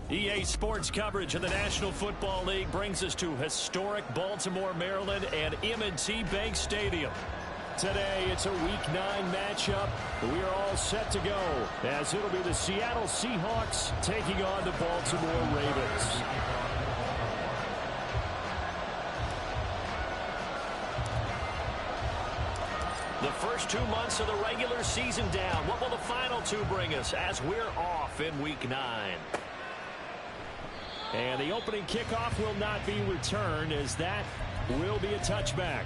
EA Sports coverage of the National Football League brings us to historic Baltimore, Maryland, and M&T Bank Stadium. Today, it's a Week 9 matchup. We are all set to go, as it'll be the Seattle Seahawks taking on the Baltimore Ravens. The first 2 months of the regular season down. What will the final 2 bring us as we're off in Week 9? And the opening kickoff will not be returned, as that will be a touchback.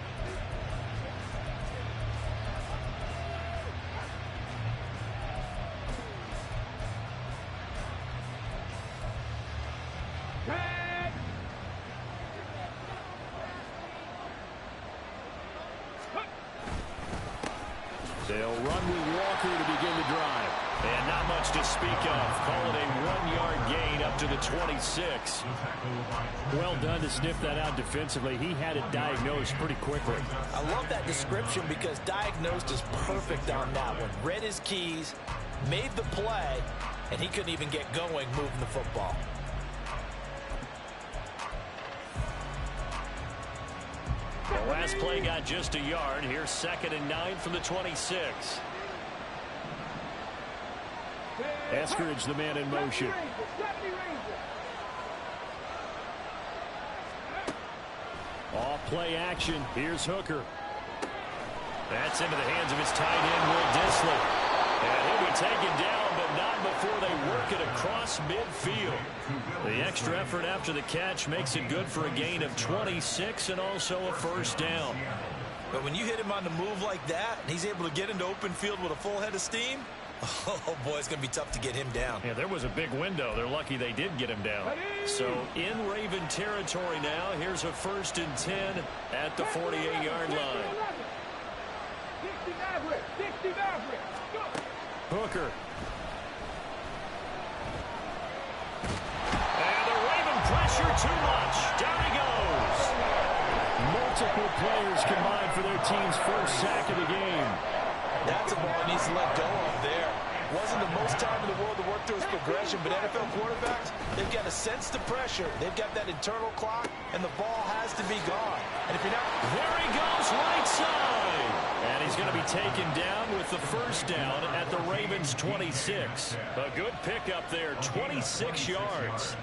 They'll run with Walker to begin the drive. And not much to speak of. Call it a 1-yard gain up to the 26. Well done to sniff that out defensively. He had it diagnosed pretty quickly. I love that description because diagnosed is perfect on that one. Read his keys, made the play, and he couldn't even get going moving the football. The last play got just a yard. Here's 2nd and 9 from the 26. Eskridge, the man in motion. Off play action. Here's Hooker. That's into the hands of his tight end, Will Dissly. And he'll be taken down, but not before they work it across midfield. The extra effort after the catch makes it good for a gain of 26 and also a first down. But when you hit him on the move like that, and he's able to get into open field with a full head of steam, oh, boy, it's going to be tough to get him down. Yeah, there was a big window. They're lucky they did get him down. So in Raven territory now, here's a 1st and 10 at the 48-yard line. Hooker. And the Raven pressure too much. Down he goes. Multiple players combined for their team's first sack of the game. That's a ball he needs to let go of there. Wasn't the most time in the world to work through his progression, but NFL quarterbacks, they've got to sense the pressure. They've got that internal clock, and the ball has to be gone. And if you're not... There he goes, right side. And he's going to be taken down with the first down at the Ravens' 26. A good pickup there, 26 yards.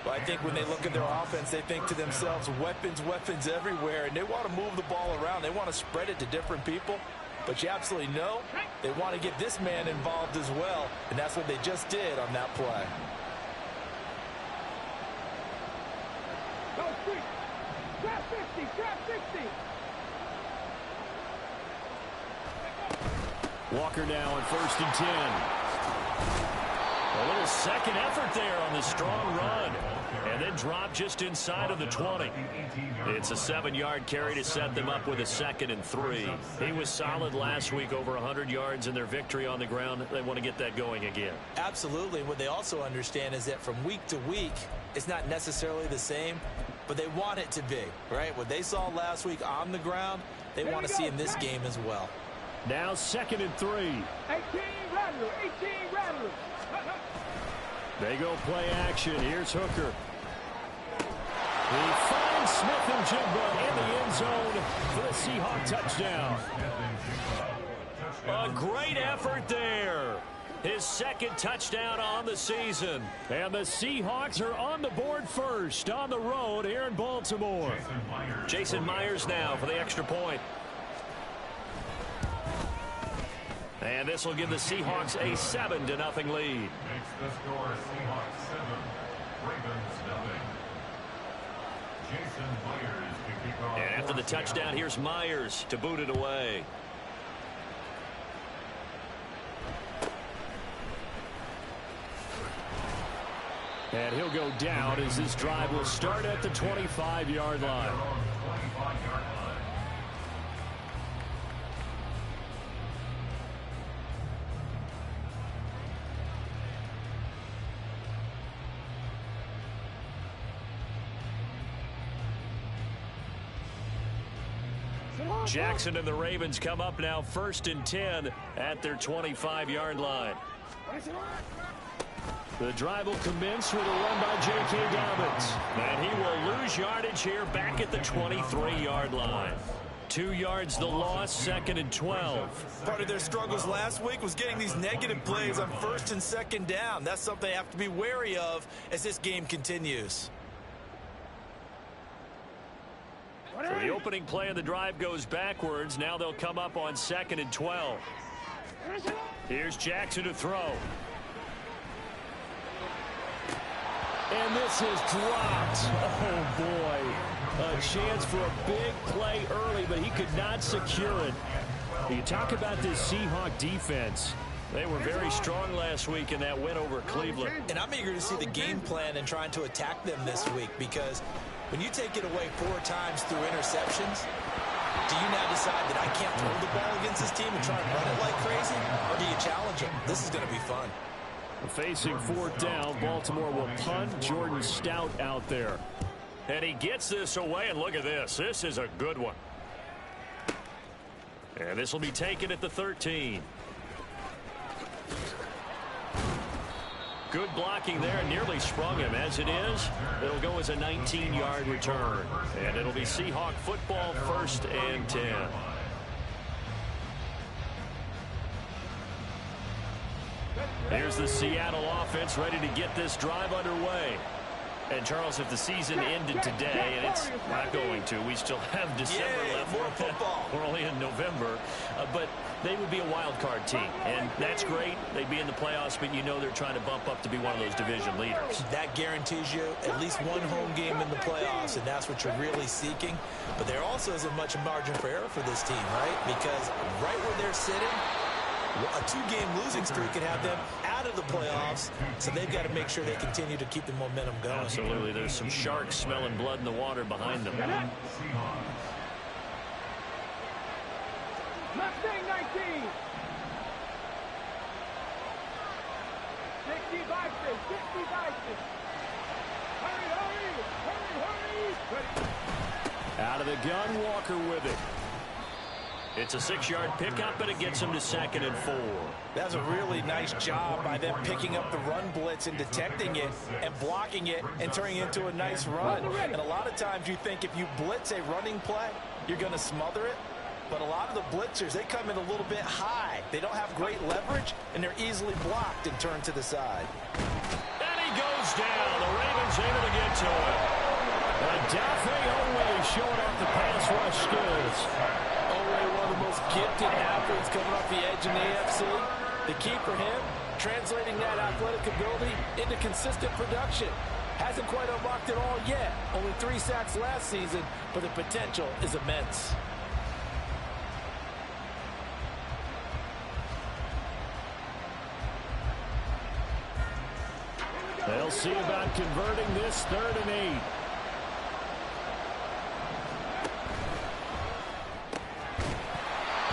Well, I think when they look at their offense, they think to themselves, weapons, weapons everywhere, and they want to move the ball around. They want to spread it to different people. But you absolutely know they want to get this man involved as well, and that's what they just did on that play. Trap 50, trap 50. Walker now on 1st and 10. A little second effort there on the strong run. And then drop just inside of the 20. It's a 7-yard carry to set them up with a 2nd and 3. He was solid last week, over 100 yards in their victory on the ground. They want to get that going again. Absolutely. What they also understand is that from week to week, it's not necessarily the same, but they want it to be, right? What they saw last week on the ground, they want to see in this game as well. Now 2nd and 3. 18 Rattler, 18 Rattler. They go play action. Here's Hooker. He finds Smith-Njigba in the end zone for the Seahawk touchdown. A great effort there. His 2nd touchdown on the season. And the Seahawks are on the board first on the road here in Baltimore. Jason Myers now for the extra point. And this will give the Seahawks a 7-0 lead. Makes the score Seahawks 7, Ravens 0. Jason Myers to kick off. And after the touchdown, here's Myers to boot it away. And he'll go down as this drive will start at the 25-yard line. Jackson and the Ravens come up now 1st and 10 at their 25-yard line. The drive will commence with a run by J.K. Dobbins. And he will lose yardage here back at the 23-yard line. 2 yards the loss, 2nd and 12. Part of their struggles last week was getting these negative plays on 1st and 2nd down. That's something they have to be wary of as this game continues. So the opening play of the drive goes backwards. Now they'll come up on 2nd and 12. Here's Jackson to throw. And this is dropped. Oh, boy. A chance for a big play early, but he could not secure it. You talk about this Seahawk defense. They were very strong last week in that win over Cleveland. And I'm eager to see the game plan and trying to attack them this week, because when you take it away 4 times through interceptions, do you now decide that I can't throw the ball against this team and try and run it like crazy? Or do you challenge them? This is going to be fun. Facing 4th down, Baltimore will punt. Jordan Stout out there. And he gets this away, and look at this. This is a good one. And this will be taken at the 13. Good blocking there, nearly sprung him. As it is, it'll go as a 19-yard return. And it'll be Seahawk football, 1st and 10. Here's the Seattle offense ready to get this drive underway. And, Charles, if the season ended today, and it's not going to, we still have December left. More football. We're only in November. But they would be a wild card team, and that's great. They'd be in the playoffs, but you know they're trying to bump up to be one of those division leaders. That guarantees you at least one home game in the playoffs, and that's what you're really seeking. But there also isn't much margin for error for this team, right? Because right where they're sitting, a 2-game losing streak could have them out of the playoffs, so they've got to make sure they continue to keep the momentum going. Absolutely. There's some sharks smelling blood in the water behind them. Mustang 19. 60 Vikings, 60 Vikings. Hurry, hurry, hurry, hurry. Out of the gun, Walker with it. It's a 6-yard pickup, but it gets him to 2nd and 4. That's a really nice job by them picking up the run blitz and detecting it and blocking it and turning it into a nice run. And a lot of times you think if you blitz a running play, you're going to smother it. But a lot of the blitzers, they come in a little bit high. They don't have great leverage, and they're easily blocked and turned to the side. And he goes down. The Ravens able to get to him. And Dafe Owe showing off the pass rush skills. One of the most gifted athletes coming off the edge in the AFC. The key for him, translating that athletic ability into consistent production. Hasn't quite unlocked it all yet. Only 3 sacks last season, but the potential is immense. They'll see about converting this 3rd and 8.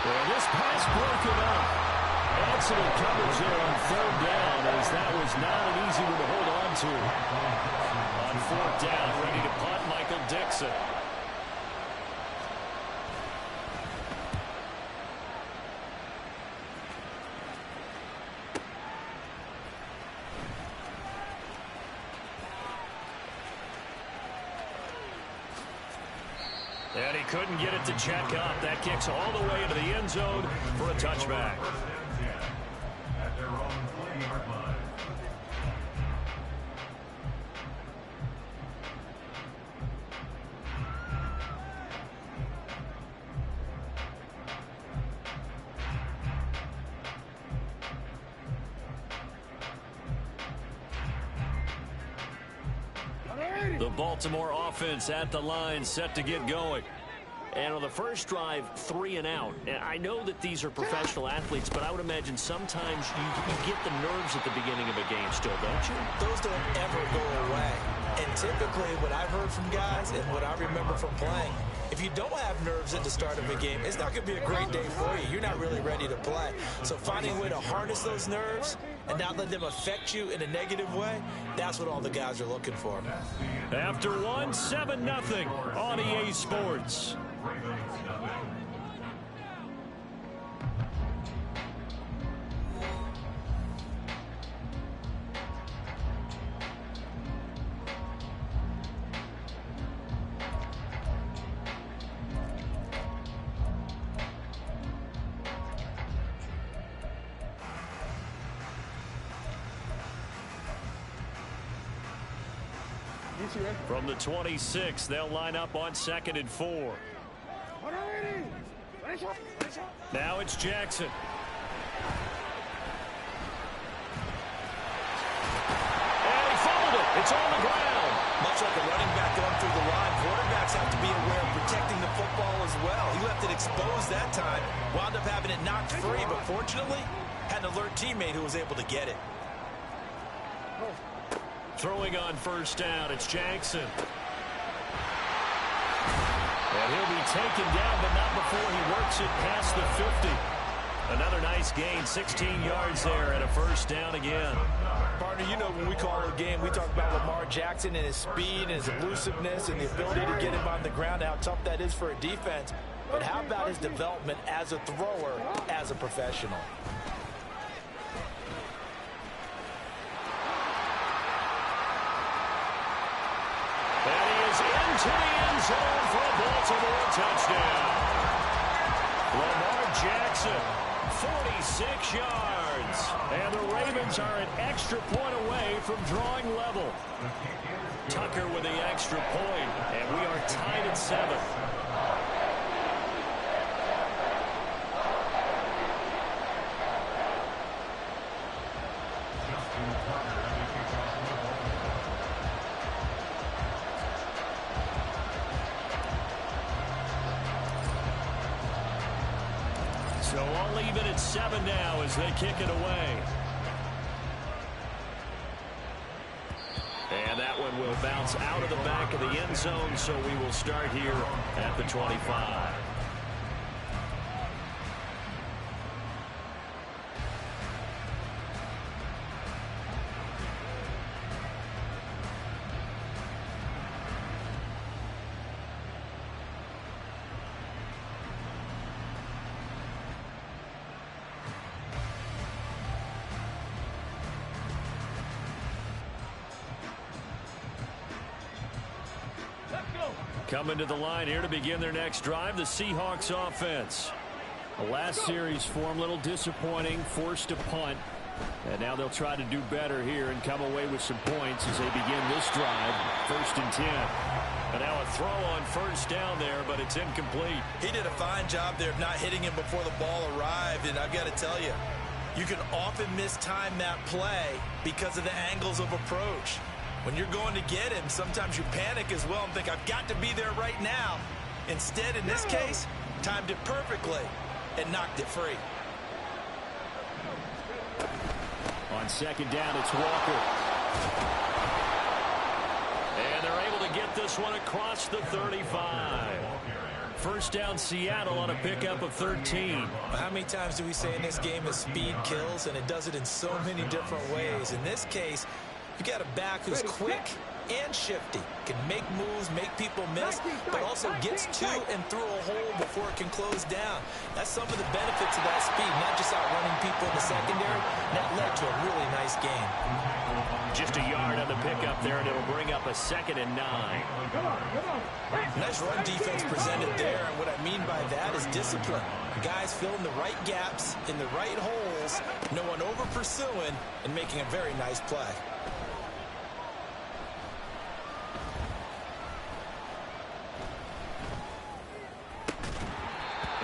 And this pass broken up. Excellent coverage there on 3rd down, as that was not an easy one to hold on to. On 4th down, ready to punt, Michael Dixon. And he couldn't get it to check up. That kicks all the way into the end zone for a touchback. At their own 20-yard line. The Baltimore offense at the line, set to get going. And on the first drive, 3 and out. And I know that these are professional athletes, but I would imagine sometimes you get the nerves at the beginning of a game still, don't you? Those don't ever go away. And typically what I've heard from guys and what I remember from playing, if you don't have nerves at the start of a game, it's not going to be a great day for you. You're not really ready to play. So finding a way to harness those nerves and not let them affect you in a negative way, that's what all the guys are looking for. After 1, 7-0 on EA Sports. From the 26, they'll line up on 2nd and 4. Now it's Jackson. And he fumbled it. It's on the ground. Much like a running back going through the line, quarterbacks have to be aware of protecting the football as well. He left it exposed that time, wound up having it knocked free, but fortunately had an alert teammate who was able to get it. Throwing on 1st down, it's Jackson. And he'll be taken down, but not before he works it past the 50. Another nice gain, 16 yards there, and a 1st down again. Partner, you know when we call a game, we talk about Lamar Jackson and his speed and his elusiveness and the ability to get him on the ground, how tough that is for a defense. But how about his development as a thrower, as a professional? And he is into the end zone for a Baltimore touchdown. Lamar Jackson, 46 yards. And the Ravens are an extra point away from drawing level. Tucker with the extra point, and we are tied at 7. So all even at 7 now as they kick it away. And that one will bounce out of the back of the end zone, so we will start here at the 25. Coming to the line here to begin their next drive, the Seahawks offense. The last series for them, a little disappointing, forced a punt. And now they'll try to do better here and come away with some points as they begin this drive, 1st and 10. And now a throw on 1st down there, but it's incomplete. He did a fine job there of not hitting him before the ball arrived, and I've got to tell you, you can often mistime that play because of the angles of approach. When you're going to get him, sometimes you panic as well and think, I've got to be there right now. Instead, in this case, timed it perfectly and knocked it free. On 2nd down, it's Walker. And they're able to get this one across the 35. 1st down, Seattle on a pickup of 13. How many times do we say in this game that speed kills, and it does it in so many different ways? In this case, you got a back who's quick and shifty, can make moves, make people miss, but also gets to and through a hole before it can close down. That's some of the benefits of that speed, not just outrunning people in the secondary. That led to a really nice game. Just a yard on the pickup there, and it'll bring up a 2nd and 9. Nice run defense presented there, and what I mean by that is discipline. Guys filling the right gaps in the right holes, no one over pursuing, and making a very nice play.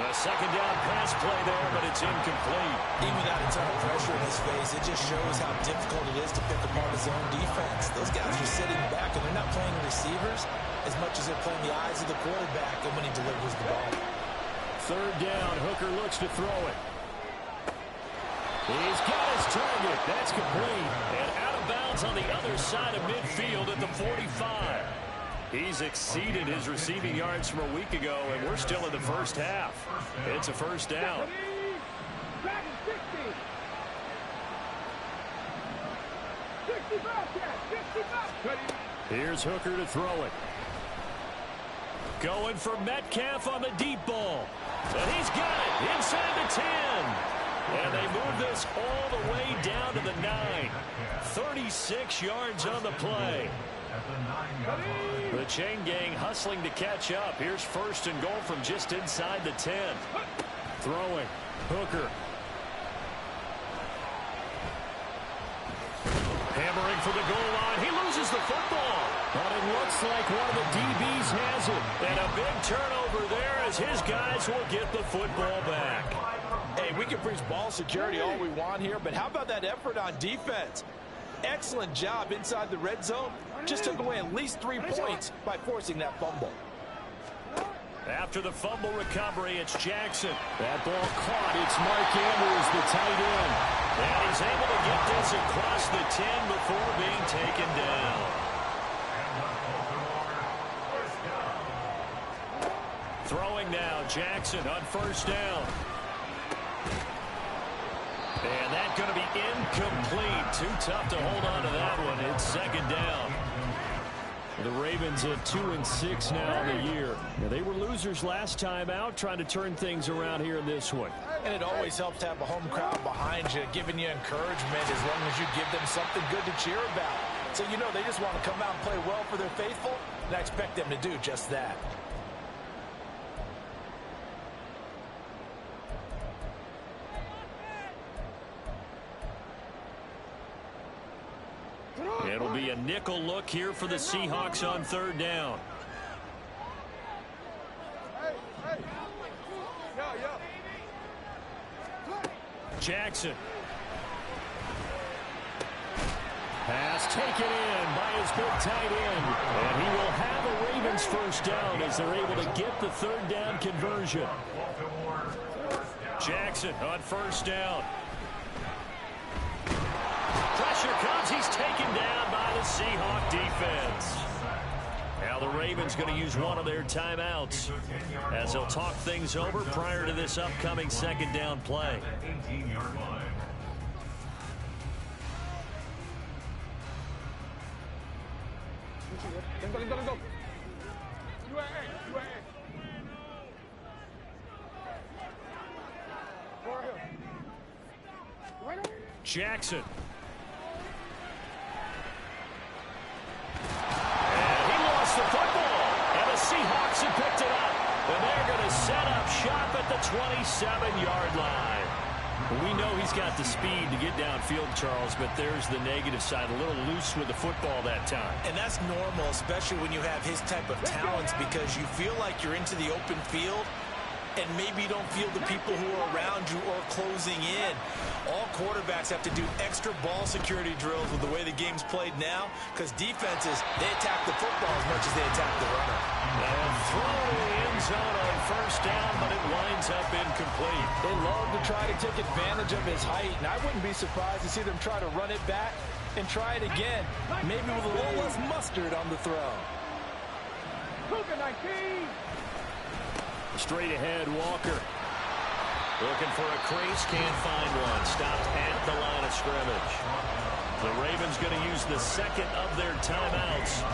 A 2nd down pass play there, but it's incomplete. Even without a ton of pressure in his face, it just shows how difficult it is to pick apart his own defense. Those guys are sitting back, and they're not playing receivers as much as they're playing the eyes of the quarterback and when he delivers the ball. 3rd down, Hooker looks to throw it. He's got his target. That's complete. And out of bounds on the other side of midfield at the 45. He's exceeded his receiving yards from a week ago, and we're still in the 1st half. It's a 1st down. Here's Hooker to throw it. Going for Metcalf on the deep ball. And he's got it inside the 10. And they move this all the way down to the 9. 36 yards on the play. The chain gang hustling to catch up. Here's 1st and goal from just inside the 10. Throwing. Hooker. Hammering for the goal line. He loses the football. But it looks like one of the DBs has it. And a big turnover there as his guys will get the football back. Hey, we can preach ball security all we want here, but how about that effort on defense? Excellent job inside the red zone. Just took away at least 3 points by forcing that fumble. After the fumble recovery, it's Jackson. That ball caught. It's Mark Andrews, the tight end. And he's able to get this across the 10 before being taken down. Throwing now, Jackson on first down. And that's going to be incomplete. Too tough to hold on to that one. It's second down. The Ravens at 2-6 now in the year. Now, they were losers last time out, trying to turn things around here in this one. And it always helps to have a home crowd behind you, giving you encouragement as long as you give them something good to cheer about. So you know they just want to come out and play well for their faithful, and I expect them to do just that. It'll be a nickel look here for the Seahawks on third down. Jackson. Pass taken in by his big tight end. And he will have a Ravens first down as they're able to get the third down conversion. Jackson on first down. Pressure comes. He's taken down by the Seahawk defense. Now the Ravens going to use one of their timeouts as they'll talk things over prior to this upcoming second down play. Jackson. The football, and the Seahawks have picked it up, and they're going to set up shop at the 27-yard line. We know he's got the speed to get downfield, Charles, but there's the negative side, a little loose with the football that time. And that's normal, especially when you have his type of talents, because you feel like you're into the open field, and maybe you don't feel the people who are around you or closing in. All quarterbacks have to do extra ball security drills with the way the game's played now, because defenses, they attack the football as much as they attack the runner. And throw to the end zone on first down, but it winds up incomplete. They love to try to take advantage of his height, and I wouldn't be surprised to see them try to run it back and try it again, maybe with a little less mustard on the throw. Straight ahead, Walker. Looking for a crease, can't find one. Stopped at the line of scrimmage. The Ravens going to use the second of their timeouts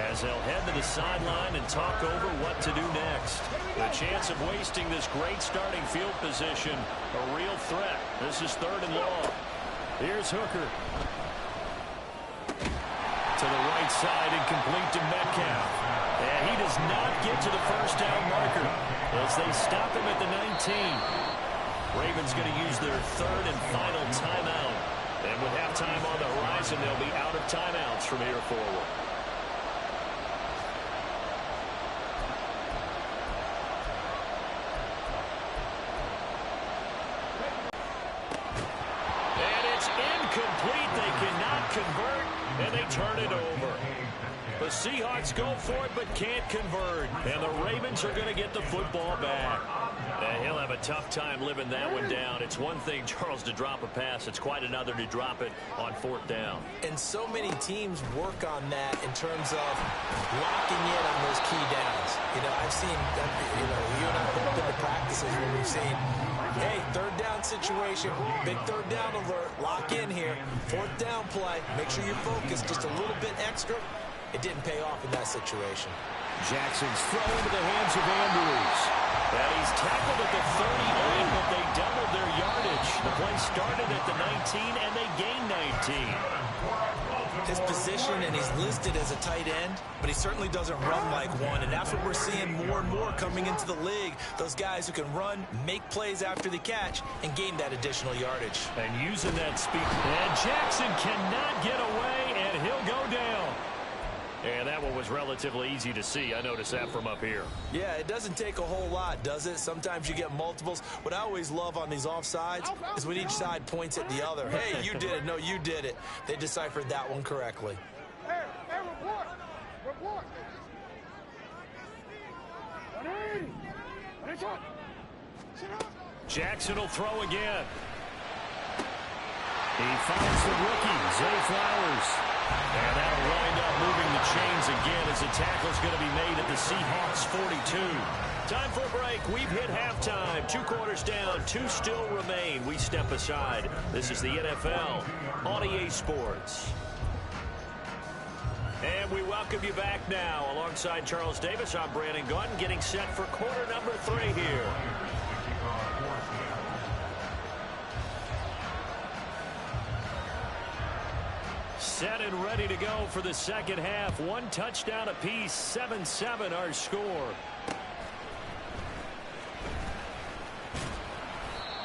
as they'll head to the sideline and talk over what to do next. The chance of wasting this great starting field position, a real threat. This is third and long. Here's Hooker. To the right side, incomplete to Metcalf. And he does not get to the first down marker as they stop him at the 19. Ravens going to use their third and final timeout. And with halftime on the horizon, they'll be out of timeouts from here forward. And it's incomplete. They cannot convert, and they turn it over. The Seahawks go for it but can't convert. And the Ravens are going to get the football back. And he'll have a tough time living that one down. It's one thing, Charles, to drop a pass. It's quite another to drop it on fourth down. And so many teams work on that in terms of locking in on those key downs. You know, I've seen, you and I have been to practices where we've seen, hey, third down situation, big third down alert, lock in here, fourth down play, make sure you're focused just a little bit extra. It didn't pay off in that situation. Jackson's thrown into the hands of Andrews. And he's tackled at the 38, but they doubled their yardage. The play started at the 19, and they gained 19. His position, and he's listed as a tight end, but he certainly doesn't run like one, and that's what we're seeing more and more coming into the league. Those guys who can run, make plays after the catch, and gain that additional yardage. And using that speed. And Jackson cannot get away, and he'll go down. And that one was relatively easy to see. I noticed that from up here. Yeah, it doesn't take a whole lot, does it? Sometimes you get multiples. What I always love on these offsides is when each side points at the other. Hey, you did it. No, you did it. They deciphered that one correctly. Hey, report. Report. Jackson will throw again. He finds the rookie, Zay Flowers. And that'll wind up moving the chains again as the tackle's going to be made at the Seahawks 42. Time for a break. We've hit halftime. 2 quarters down. 2 still remain. We step aside. This is the NFL on EA Sports. And we welcome you back now. Alongside Charles Davis, I'm Brandon Gunn, getting set for quarter number 3 here. Set and ready to go for the second half. 1 touchdown apiece, 7-7 our score.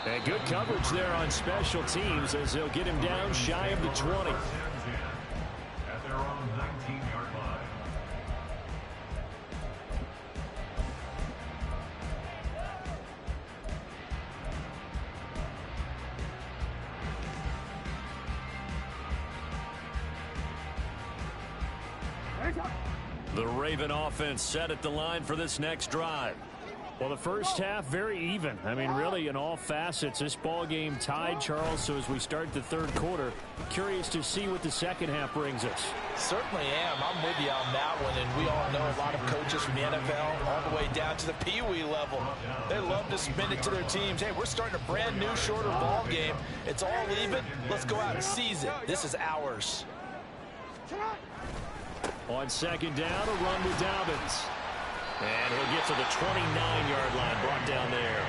And good coverage there on special teams as they'll get him down shy of the 20. At their own 19-yard line. The Raven offense set at the line for this next drive. Well, the first half, very even. I mean, really, in all facets, this ball game tied, Charles. So as we start the third quarter, curious to see what the second half brings us. Certainly am. I'm with you on that one. And we all know a lot of coaches from the NFL all the way down to the Pee-wee level. They love to spin it to their teams. Hey, we're starting a brand new, shorter ball game. It's all even. Let's go out and seize it. This is ours. On second down, a run with Dobbins. And he'll get to the 29-yard line, brought down there.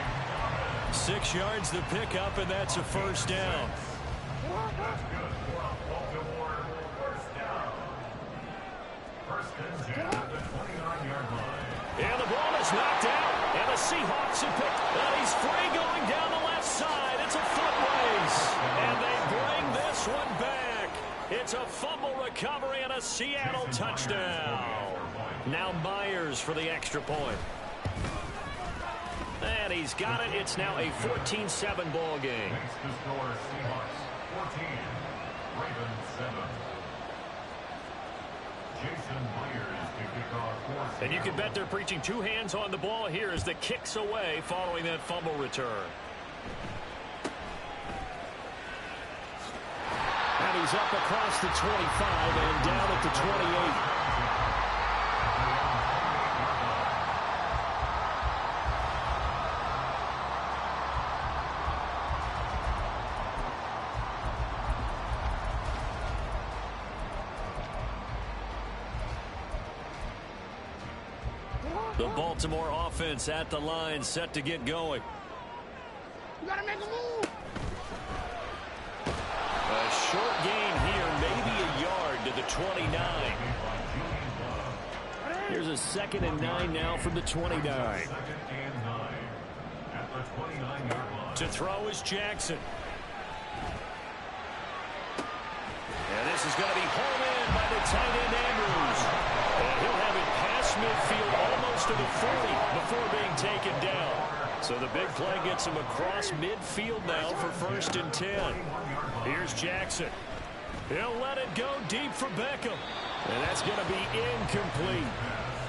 6 yards the pickup, and that's a first down. That's good for a Baltimore first down. First and 10 at the 29-yard line. And the ball is knocked out, and the Seahawks have picked. And he's free going down the left side. It's a foot race, and they bring this one back. It's a fumble recovery and a Seattle touchdown. Now Myers for the extra point. And he's got it. It's now a 14-7 ball game. Makes the score Seahawks 14, Ravens 7. Jason Myers to kick off. And you can bet they're preaching 2 hands on the ball here as the kick's away following that fumble return. And he's up across the 25 and down at the 28. The Baltimore offense at the line, set to get going. You gotta make a move. A short gain here, maybe a yard to the 29. Here's a 2nd and 9 now from the 29. 2nd and 9 at the 29-yard line. To throw is Jackson. And this is going to be hauled in by the tight end Andrews. And he'll have it past midfield almost to the 40 before being taken down. So the big play gets him across midfield now for 1st and 10. Here's Jackson. He'll let it go deep for Beckham. And that's going to be incomplete.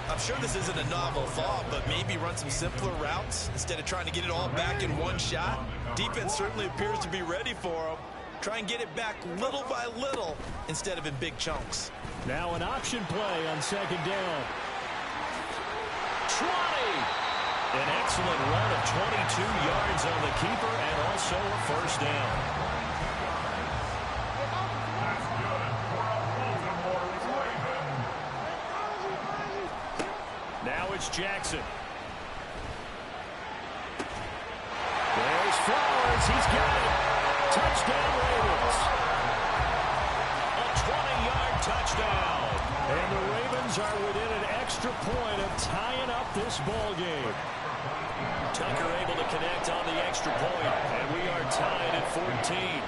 I'm sure this isn't a novel thought, but maybe run some simpler routes instead of trying to get it all back in one shot. Defense certainly appears to be ready for him. Try and get it back little by little instead of in big chunks. Now an option play on 2nd down. 20! An excellent run of 22 yards on the keeper and also a first down. That's good for a Baltimore Raven. Now it's Jackson. There's Flowers. He's got it. Touchdown Ravens. A 20-yard touchdown. And the Ravens are within an extra point of tying up this ball game. Tucker able to connect on the extra point, and we are tied at 14.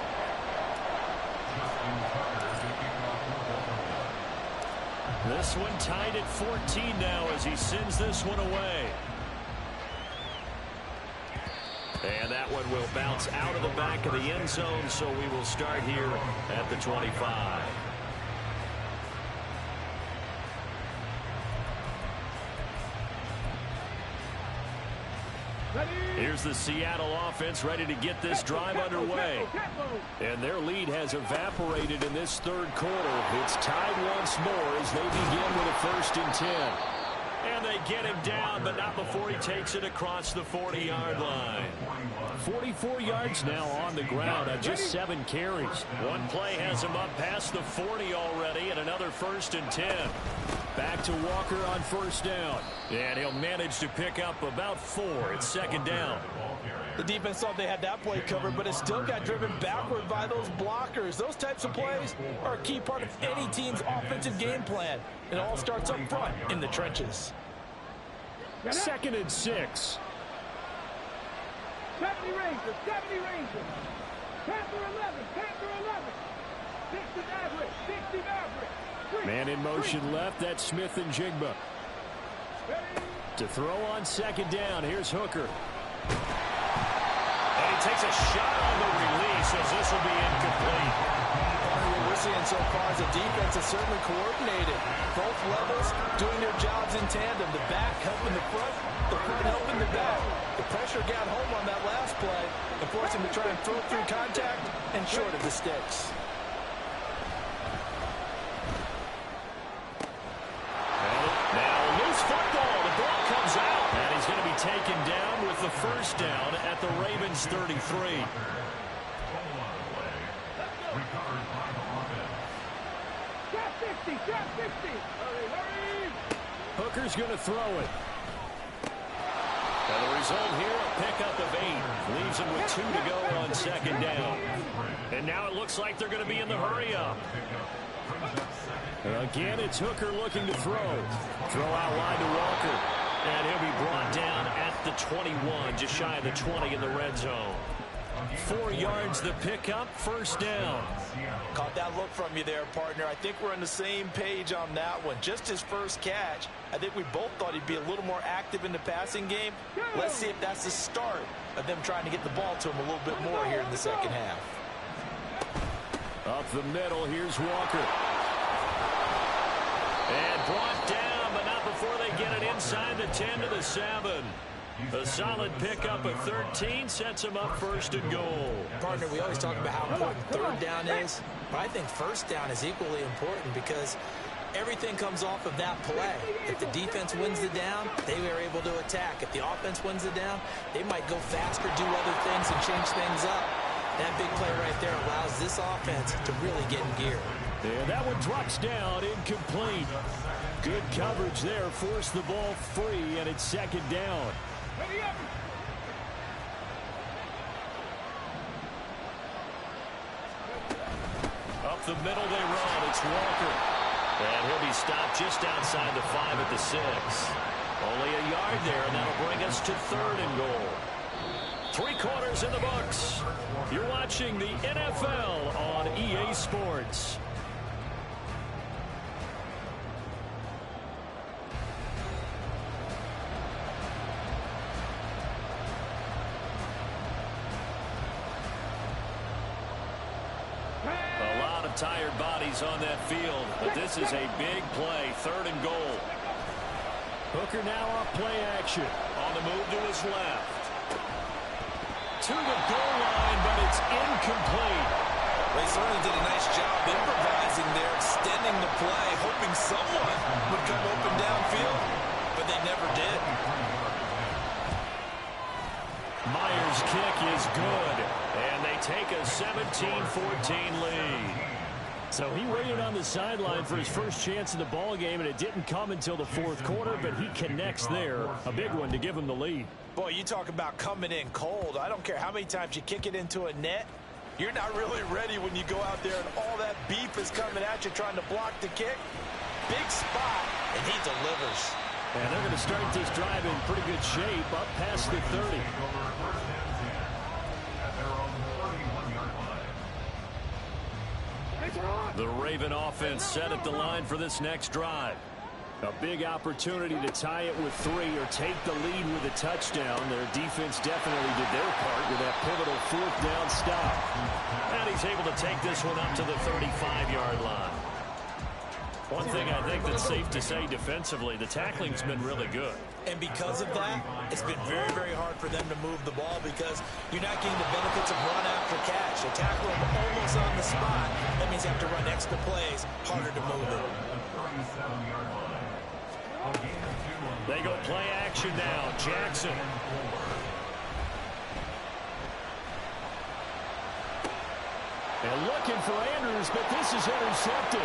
This one tied at 14 now as he sends this one away. And that one will bounce out of the back of the end zone, so we will start here at the 25. Here's the Seattle offense ready to get this drive underway. And their lead has evaporated in this third quarter. It's tied once more as they begin with a 1st and 10. And they get him down, but not before he takes it across the 40-yard line. 44 yards now on the ground on just 7 carries. One play has him up past the 40 already, and another 1st and 10. Back to Walker on 1st down. And he'll manage to pick up about 4. It's 2nd down. The defense thought they had that play covered, but it still got driven backward by those blockers. Those types of plays are a key part of any team's offensive game plan. It all starts up front in the trenches. 2nd and 6. 70 Rangers, 70 Rangers. Panther 11, Panther 11. 60 Maverick, 60 Maverick. Man in motion left, that's Smith and Jigba. To throw on 2nd down, here's Hooker. And he takes a shot on the release as this will be incomplete. What we're seeing so far is the defense is certainly coordinated. Both levels doing their jobs in tandem. The back helping the front helping the back. The pressure got home on that last play and forced him to try and throw through contact and short of the sticks. Taken down with the 1st down at the Ravens 33. Hooker's going to throw it. And the result here, a pickup of 8. Leaves him with 2 to go on 2nd down. And now it looks like they're going to be in the hurry-up. Again, it's Hooker looking to throw. Throw out wide to Walker. And he'll be brought down at the 21, just shy of the 20 in the red zone. 4 yards the pickup, 1st down. Caught that look from you there, partner. I think we're on the same page on that one. Just his first catch. I think we both thought he'd be a little more active in the passing game. Let's see if that's the start of them trying to get the ball to him a little bit more here in the 2nd half. Up the middle, here's Walker. And brought down, but not before they get it inside the 10 to the 7. A solid pickup of 13 sets him up 1st and goal. Partner, we always talk about how important 3rd down is, but I think 1st down is equally important because everything comes off of that play. If the defense wins the down, they are able to attack. If the offense wins the down, they might go faster, do other things, and change things up. That big play right there allows this offense to really get in gear. And that one drops down, incomplete. Good coverage there, forced the ball free, and it's 2nd down. Up the middle they run, it's Walker. And he'll be stopped just outside the 5 at the 6. Only a yard there, and that'll bring us to 3rd and goal. 3 quarters in the books. You're watching the NFL on EA Sports. Tired bodies on that field, but this is a big play, 3rd and goal. Hooker now off play action. On the move to his left. To the goal line, but it's incomplete. They certainly did a nice job improvising there, extending the play, hoping someone would come open downfield, but they never did. Myers' kick is good, and they take a 17-14 lead. So he waited on the sideline for his first chance in the ball game, and it didn't come until the 4th quarter, but he connects there. A big one to give him the lead. Boy, you talk about coming in cold. I don't care how many times you kick it into a net. You're not really ready when you go out there and all that beef is coming at you trying to block the kick. Big spot, and he delivers. And they're going to start this drive in pretty good shape, up past the 30. The Raven offense set at the line for this next drive. A big opportunity to tie it with 3 or take the lead with a touchdown. Their defense definitely did their part with that pivotal 4th down stop. And he's able to take this one up to the 35-yard line. One thing I think that's safe to say defensively, the tackling's been really good. And because of that, it's been very, very hard for them to move the ball because you're not getting the benefits of run after catch. They tackle them almost on the spot. That means you have to run extra plays, harder to move it. They go play action now. Jackson. And looking for Andrews, but this is intercepted.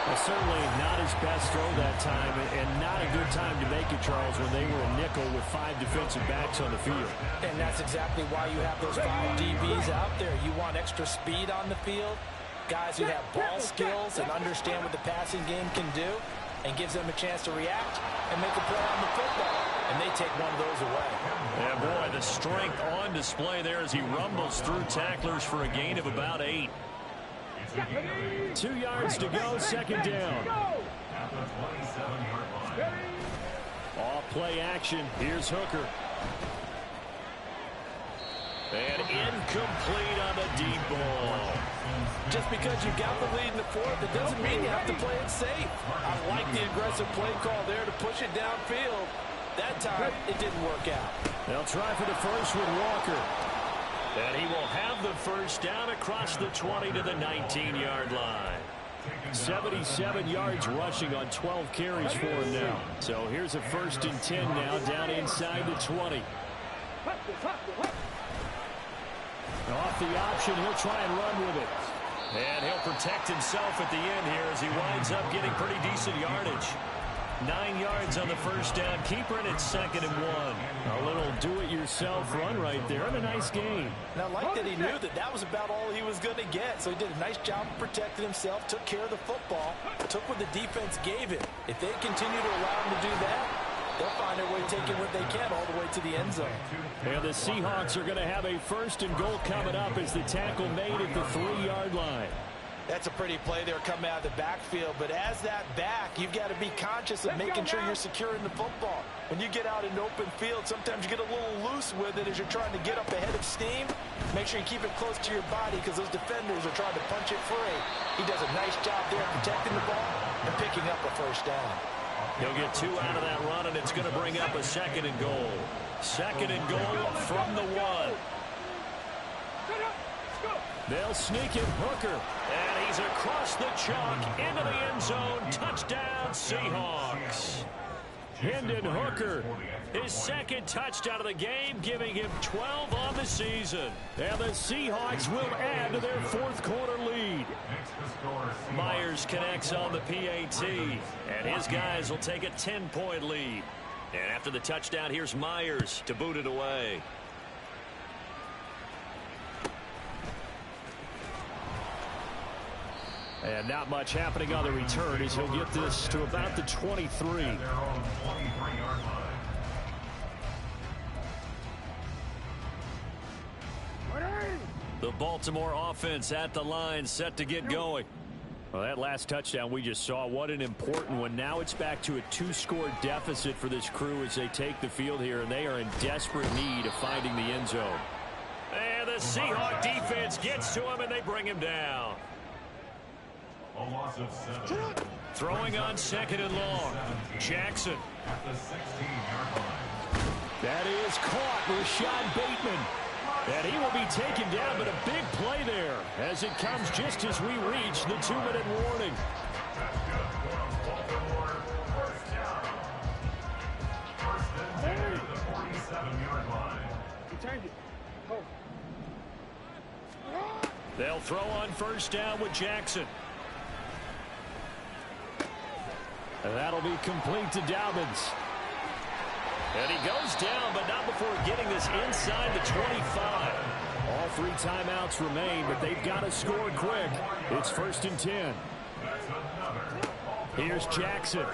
Well, certainly not his best throw that time, and not a good time to make it, Charles, when they were a nickel with 5 defensive backs on the field. And that's exactly why you have those 5 DBs out there. You want extra speed on the field, guys who have ball skills and understand what the passing game can do, and gives them a chance to react and make a play on the football. And they take one of those away. Yeah, boy, the strength on display there as he rumbles through tacklers for a gain of about 8. 2 yards to go, 2nd down. Off play action. Here's Hooker. And incomplete on the deep ball. Just because you got the lead in the 4th, it doesn't mean you have to play it safe. I like the aggressive play call there to push it downfield. That time, it didn't work out. They'll try for the first with Walker. And he will have the first down across the 20 to the 19-yard line. 77 yards rushing on 12 carries for him now. So here's a 1st and 10 now down inside the 20. Off the option, he'll try and run with it. And he'll protect himself at the end here as he winds up getting pretty decent yardage. 9 yards on the first down. Keeper in its 2nd and 1. A little do-it-yourself run right there and a nice game. And I like that he knew that that was about all he was going to get. So he did a nice job of protecting himself, took care of the football, took what the defense gave him. If they continue to allow him to do that, they'll find their way taking what they can all the way to the end zone. And the Seahawks are going to have a 1st and goal coming up as the tackle made at the 3-yard line. That's a pretty play there coming out of the backfield. But as that back, you've got to be conscious of making sure you're securing the football. When you get out in open field, sometimes you get a little loose with it as you're trying to get up ahead of steam. Make sure you keep it close to your body because those defenders are trying to punch it free. He does a nice job there protecting the ball and picking up a first down. He'll get 2 out of that run, and it's going to bring up a 2nd and goal. 2nd and goal from the 1. They'll sneak in Hooker. And he's across the chalk into the end zone. Touchdown, Seahawks. Hendon Hooker, his 2nd touchdown of the game, giving him 12 on the season. And the Seahawks will add to their 4th quarter lead. Myers connects on the PAT, and his guys will take a 10-point lead. And after the touchdown, here's Myers to boot it away. And not much happening on the return as he'll get this to about the 23. The Baltimore offense at the line, set to get going. Well, that last touchdown we just saw, what an important one. Now it's back to a 2-score deficit for this crew as they take the field here, and they are in desperate need of finding the end zone. And the Seahawk defense gets to him, and they bring him down. A loss of 7. Throwing on 2nd and long. Jackson. At the 16-yard line. That is caught. Rashad Bateman. And he will be taken down, but a big play there as it comes just as we reach the 2-minute warning. That's good for Baltimore. First down. 1st and 10 at the 47-yard line. He turned it. Oh. They'll throw on 1st down with Jackson. And that'll be complete to Dobbins. And he goes down, but not before getting this inside the 25. All 3 timeouts remain, but they've got to score quick. It's 1st and 10. Here's Jackson.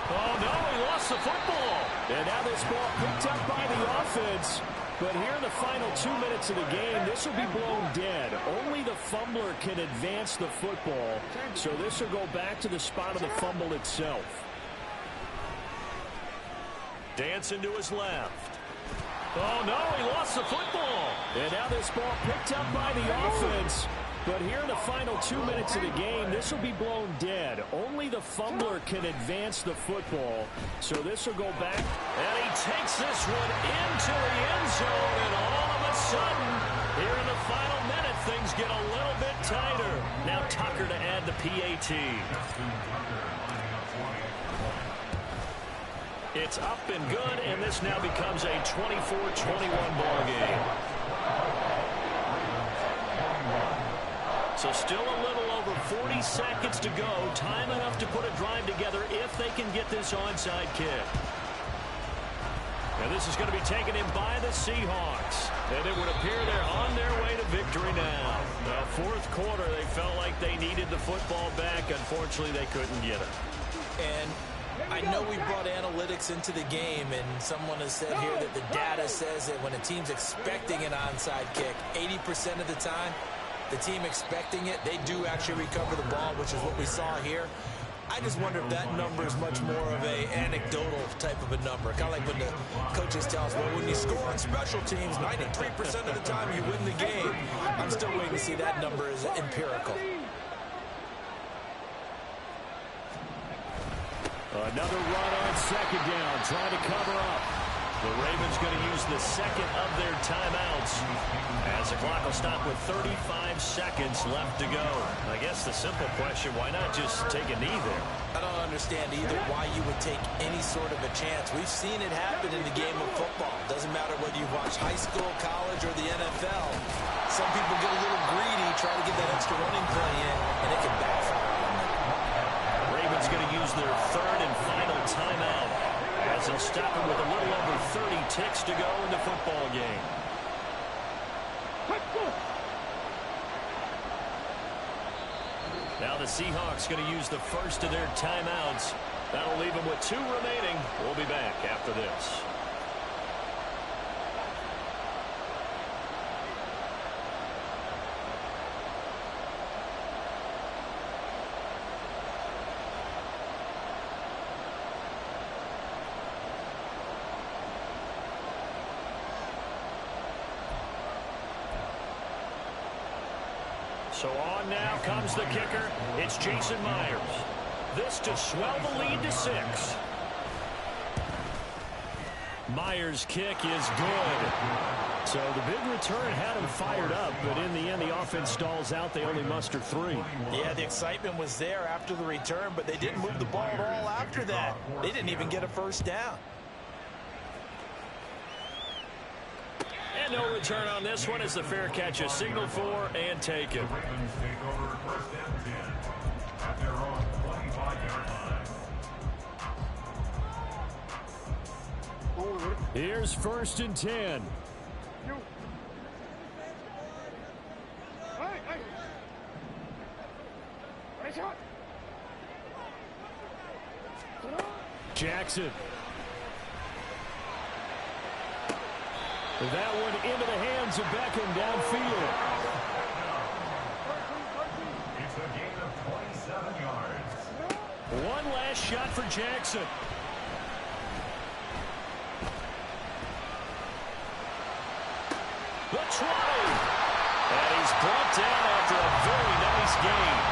Oh, no, he lost the football. And now this ball picked up by the offense. But here in the final 2 minutes of the game, this will be blown dead. Only the fumbler can advance the football, so this will go back to the spot of the fumble itself. Dancing to his left. Oh, no, he lost the football. And now this ball picked up by the offense. But here in the final 2 minutes of the game, this will be blown dead. Only the fumbler can advance the football. So this will go back. And he takes this one into the end zone. And all of a sudden, here in the final minute, things get a little bit tighter. Now Tucker to add the PAT. It's up and good, and this now becomes a 24-21 ball game. So still a little over 40 seconds to go. Time enough to put a drive together if they can get this onside kick. And this is going to be taken in by the Seahawks. And it would appear they're on their way to victory now. The fourth quarter, they felt like they needed the football back. Unfortunately, they couldn't get it. And I know we brought analytics into the game, and someone has said here that the data says that when a team's expecting an onside kick, 80% of the time, the team expecting it, they do actually recover the ball, which is what we saw here. I just wonder if that number is much more of a anecdotal type of a number. Kind of like when the coaches tell us, well, when you score on special teams, 93% of the time you win the game. I'm still waiting to see that number is empirical. Another run on second down, trying to cover up. The Ravens going to use the second of their timeouts as the clock will stop with 35 seconds left to go. I guess the simple question, why not just take a knee there? I don't understand either why you would take any sort of a chance. We've seen it happen in the game of football. Doesn't matter whether you watch high school, college, or the NFL. Some people get a little greedy, try to get that extra running play in, and it can backfire on them. The Ravens going to use their third and final timeout as they'll stop it with a little over 30 ticks to go in the football game. Now the Seahawks going to use the first of their timeouts. That'll leave them with 2 remaining. We'll be back after this. So on now comes the kicker. It's Jason Myers. This to swell the lead to 6. Myers' kick is good. So the big return had him fired up, but in the end, the offense stalls out. They only muster 3. Yeah, the excitement was there after the return, but they didn't move the ball at all after that. They didn't even get a first down. And no return on this one as the fair catch is signaled for and taken. Ravens take over first and 10 at their own 25-yard line. Here's first and 10. Jackson. That one into the hands of Beckham downfield. It's a gain of 27 yards. One last shot for Jackson. The try. And he's brought down after a very nice game.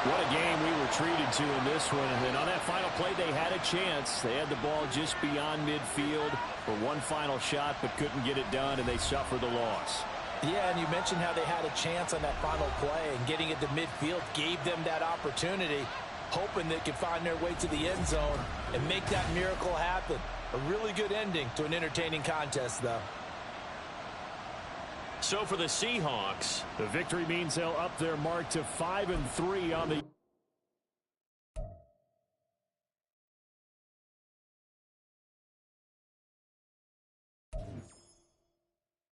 What a game we were treated to in this one. And on that final play, they had a chance. They had the ball just beyond midfield for one final shot, but couldn't get it done, and they suffered the loss. Yeah, and you mentioned how they had a chance on that final play, and getting it to midfield gave them that opportunity, hoping they could find their way to the end zone and make that miracle happen. A really good ending to an entertaining contest, though. So for the Seahawks, the victory means they'll up their mark to 5-3 on the